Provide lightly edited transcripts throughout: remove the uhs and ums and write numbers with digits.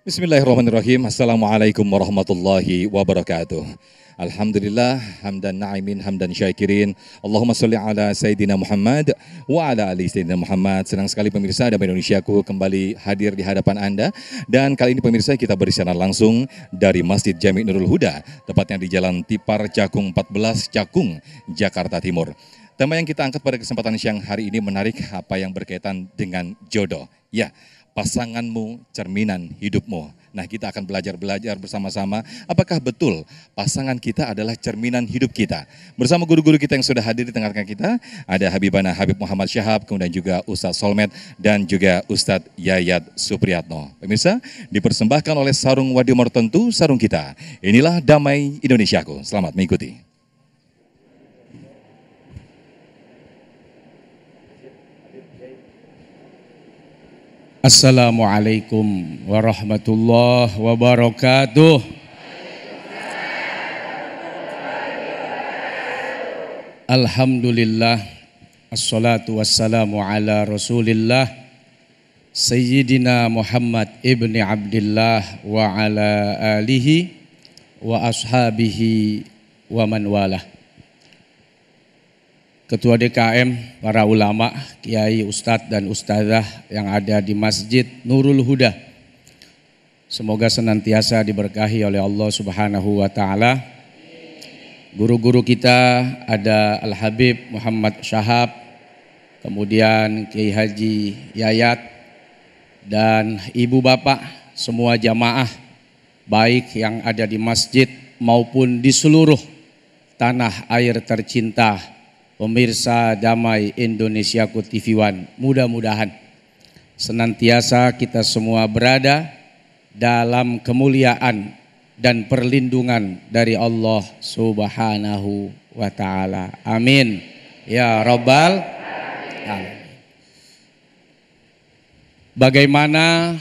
Bismillahirrahmanirrahim. Assalamualaikum warahmatullahi wabarakatuh. Alhamdulillah, hamdan na'imin, hamdan syakirin. Allahumma sholli ala Sayyidina Muhammad wa ala ali Sayyidina Muhammad. Senang sekali pemirsa Damai Indonesiaku kembali hadir di hadapan Anda. Dan kali ini pemirsa kita bersiaran langsung dari Masjid Jami' Nurul Huda, tepatnya di Jalan Tipar Cakung 14, Cakung, Jakarta Timur. Tema yang kita angkat pada kesempatan siang hari ini menarik, apa yang berkaitan dengan jodoh. Ya, pasanganmu cerminan hidupmu. Nah, kita akan belajar bersama-sama apakah betul pasangan kita adalah cerminan hidup kita. Bersama guru-guru kita yang sudah hadir di tengah-tengah kita, ada Habibana Habib Muhammad Syahab, kemudian juga Ustadz Solmed dan juga Ustadz Yayat Supriyatno. Pemirsa, dipersembahkan oleh Sarung Wadimor Tentu, sarung kita. Inilah Damai Indonesiaku. Selamat mengikuti. Assalamualaikum warahmatullahi wabarakatuh. Alhamdulillah, assalatu wassalamu ala rasulillah Sayyidina Muhammad ibni Abdillah wa ala alihi wa ashabihi wa man walah. Ketua DKM, para ulama, kiai, ustadz dan ustadzah yang ada di Masjid Nurul Huda. Semoga senantiasa diberkahi oleh Allah Subhanahu wa taala. Guru-guru kita ada Al-Habib Muhammad Syahab, kemudian Kiai Haji Yayat, dan ibu bapak semua jamaah baik yang ada di masjid maupun di seluruh tanah air tercinta. Pemirsa Damai Indonesiaku TV One, mudah-mudahan senantiasa kita semua berada dalam kemuliaan dan perlindungan dari Allah Subhanahu wa taala. Amin. Ya Rabbal Alamin. Bagaimana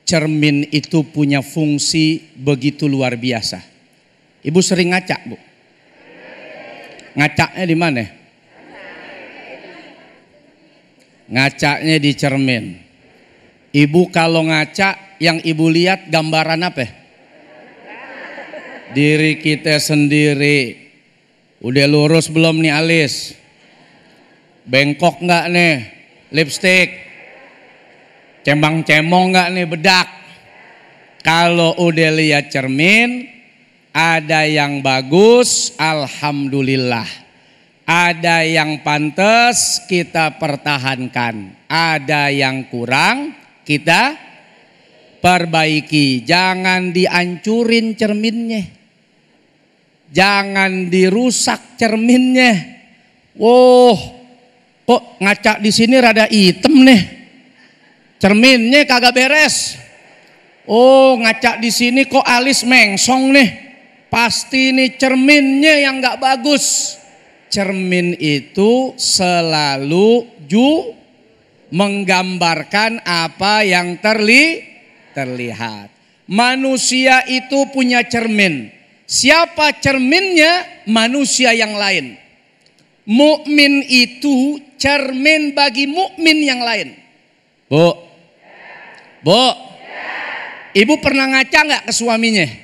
cermin itu punya fungsi begitu luar biasa. Ibu sering ngaca, Bu? Ngacaknya di mana? Ngacaknya di cermin. Ibu kalau ngaca yang ibu lihat gambaran apa? Diri kita sendiri. Udah lurus belum nih alis? Bengkok nggak nih lipstick? Cembang-cemong nggak nih bedak? Kalau udah lihat cermin, ada yang bagus, alhamdulillah. Ada yang pantas, kita pertahankan. Ada yang kurang, kita perbaiki. Jangan dihancurin cerminnya. Jangan dirusak cerminnya. Wah, kok ngaca di sini rada hitam nih. Cerminnya kagak beres. Oh, ngaca di sini kok alis mengsong nih. Pasti ini cerminnya yang gak bagus. Cermin itu selalu menggambarkan apa yang terlihat. Manusia itu punya cermin. Siapa cerminnya? Manusia yang lain. Mukmin itu cermin bagi mukmin yang lain. Bu, ibu pernah ngaca gak ke suaminya?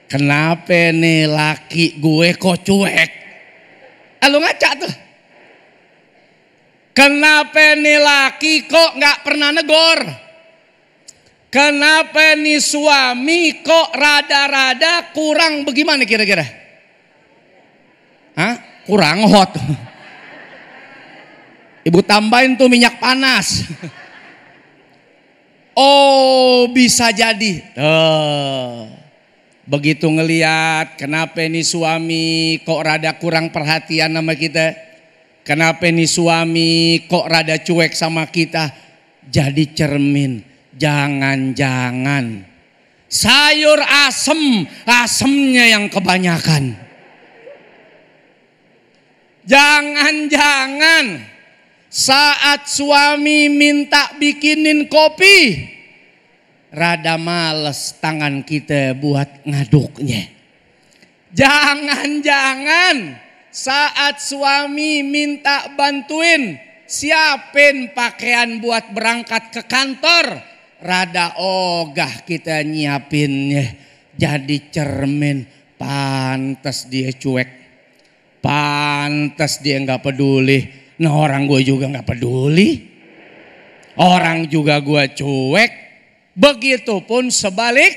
Kenapa nih laki gue kok cuek? Lu ngaca tuh. Kenapa nih laki kok gak pernah negor? Kenapa nih suami kok rada-rada kurang bagaimana kira-kira? Hah? Kurang hot. Ibu tambahin tuh minyak panas. Oh, bisa jadi. Begitu ngeliat, kenapa nih suami kok rada kurang perhatian sama kita? Kenapa nih suami kok rada cuek sama kita? Jadi cermin. Jangan-jangan sayur asemnya yang kebanyakan. Jangan-jangan saat suami minta bikinin kopi, rada males tangan kita buat ngaduknya. Jangan-jangan saat suami minta bantuin siapin pakaian buat berangkat ke kantor. Rada ogah kita nyiapinnya. Jadi cermin, pantas dia cuek. Pantas dia gak peduli. Nah orang gue juga gak peduli. Orang juga gue cuek. Begitupun sebalik.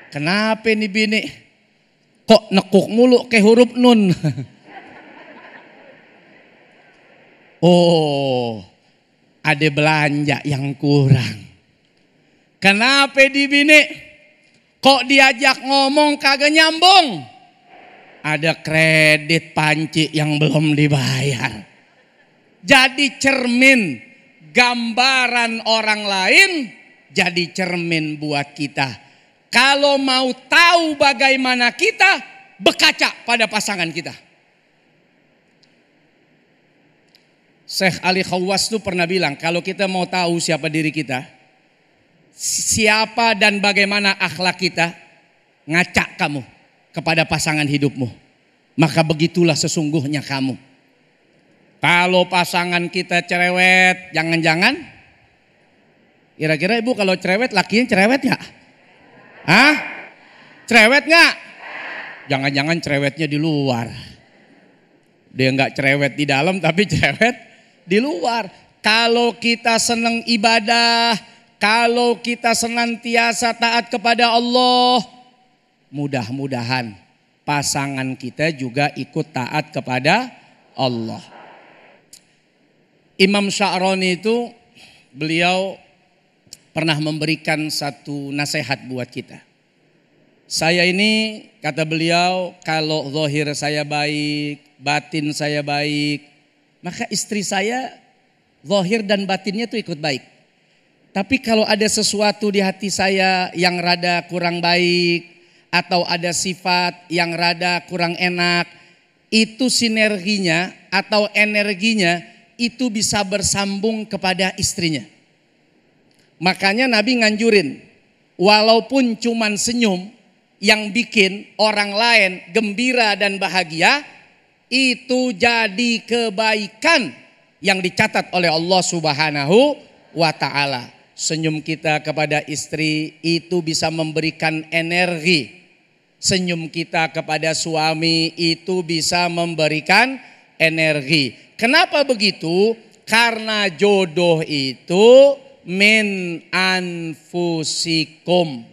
Kenapa nih bini? Kok nekuk mulu kayak huruf nun? Oh, ada belanja yang kurang. Kenapa di bini? Kok diajak ngomong kagak nyambung? Ada kredit panci yang belum dibayar. Jadi cermin gambaran orang lain, jadi cermin buat kita. Kalau mau tahu bagaimana kita, berkaca pada pasangan kita. Syekh Ali Khawwas itu pernah bilang, kalau kita mau tahu siapa diri kita, siapa dan bagaimana akhlak kita, ngacak kamu kepada pasangan hidupmu. Maka begitulah sesungguhnya kamu. Kalau pasangan kita cerewet, jangan-jangan, kira-kira ibu kalau cerewet, lakinya cerewet gak? Hah? Cerewet gak? Jangan-jangan cerewetnya di luar. Dia gak cerewet di dalam tapi cerewet di luar. Kalau kita senang ibadah, kalau kita senantiasa taat kepada Allah, mudah-mudahan pasangan kita juga ikut taat kepada Allah. Imam Sya'rani itu beliau pernah memberikan satu nasihat buat kita. Saya ini kata beliau, kalau zahir saya baik, batin saya baik, maka istri saya zahir dan batinnya tuh ikut baik. Tapi kalau ada sesuatu di hati saya yang rada kurang baik, atau ada sifat yang rada kurang enak, itu sinerginya atau energinya itu bisa bersambung kepada istrinya. Makanya Nabi nganjurin, walaupun cuman senyum yang bikin orang lain gembira dan bahagia, itu jadi kebaikan yang dicatat oleh Allah Subhanahu wa ta'ala. Senyum kita kepada istri itu bisa memberikan energi. Senyum kita kepada suami itu bisa memberikan energi. Kenapa begitu? Karena jodoh itu min anfusikum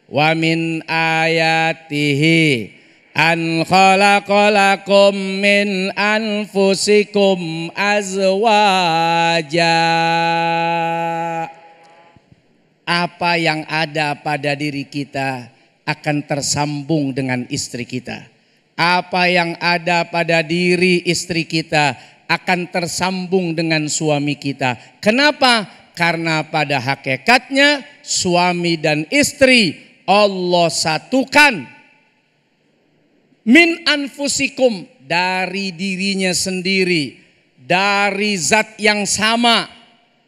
wa min ayatihi an khalaqalakum min anfusikum azwaja. Apa yang ada pada diri kita akan tersambung dengan istri kita. Apa yang ada pada diri istri kita akan tersambung dengan suami kita. Kenapa? Karena pada hakikatnya suami dan istri Allah satukan. Min anfusikum, dari dirinya sendiri, dari zat yang sama,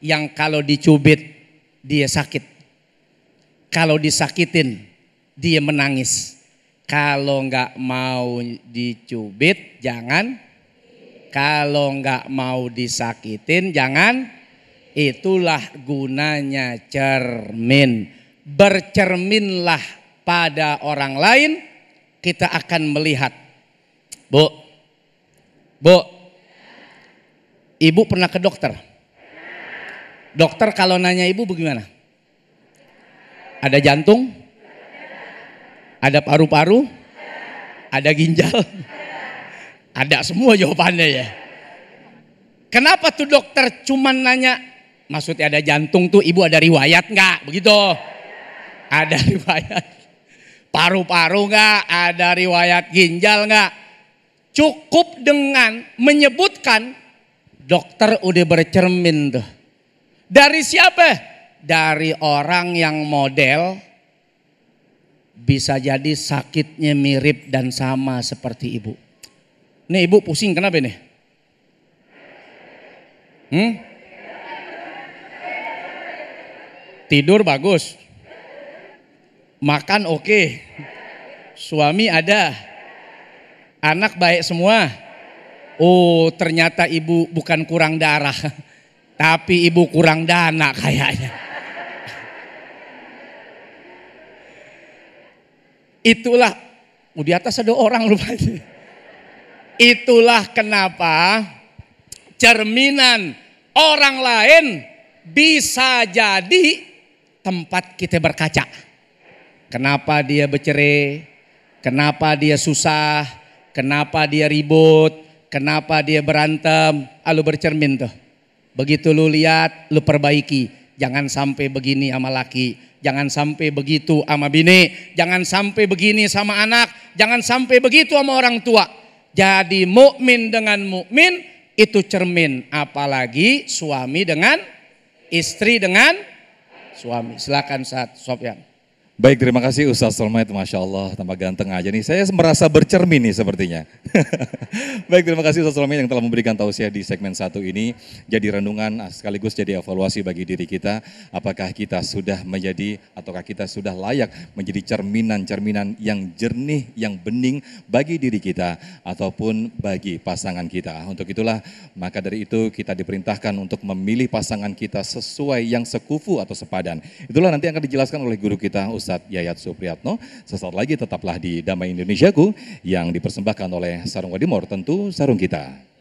yang kalau dicubit dia sakit, kalau disakitin dia menangis. Kalau nggak mau dicubit jangan, kalau nggak mau disakitin jangan. Itulah gunanya cermin. Bercerminlah pada orang lain, kita akan melihat. Bu, ibu pernah ke dokter? Dokter kalau nanya ibu bagaimana? Ada jantung? Ada paru-paru? Ada ginjal? Ada semua jawabannya ya. Kenapa tuh dokter cuman nanya? Maksudnya ada jantung tuh ibu ada riwayat nggak? Begitu. Ada riwayat. Paru-paru nggak? Ada riwayat ginjal nggak? Cukup dengan menyebutkan dokter udah bercermin tuh. Dari siapa? Dari orang yang model bisa jadi sakitnya mirip dan sama seperti ibu. Nih ibu pusing kenapa nih? Tidur bagus, makan oke, suami ada, anak baik semua, Oh, ternyata ibu bukan kurang darah, tapi ibu kurang dana kayaknya. Itulah, di atas ada orang lupa. Itulah kenapa cerminan orang lain bisa jadi tempat kita berkaca. Kenapa dia bercerai, kenapa dia susah, kenapa dia ribut, kenapa dia berantem, lu bercermin tuh. Begitu lu lihat, lu perbaiki. Jangan sampai begini sama laki, jangan sampai begitu sama bini, jangan sampai begini sama anak, jangan sampai begitu sama orang tua. Jadi mukmin dengan mukmin itu cermin, apalagi suami dengan istri dengan suami. Silakan Ustaz Sofyan. Baik, terima kasih Ustaz Solmed, Masya Allah, tambah ganteng aja nih. Saya merasa bercermin nih sepertinya. Baik, terima kasih Ustaz Solmed yang telah memberikan tausiah di segmen 1 ini. Jadi renungan sekaligus jadi evaluasi bagi diri kita. Apakah kita sudah menjadi, ataukah kita sudah layak menjadi cerminan-cerminan yang jernih, yang bening bagi diri kita ataupun bagi pasangan kita. Untuk itulah, maka dari itu kita diperintahkan untuk memilih pasangan kita sesuai yang sekufu atau sepadan. Itulah nanti akan dijelaskan oleh guru kita Ustadz Yayat Supriyatno. Sesaat lagi tetaplah di Damai Indonesiaku yang dipersembahkan oleh Sarung Wadimor, tentu sarung kita.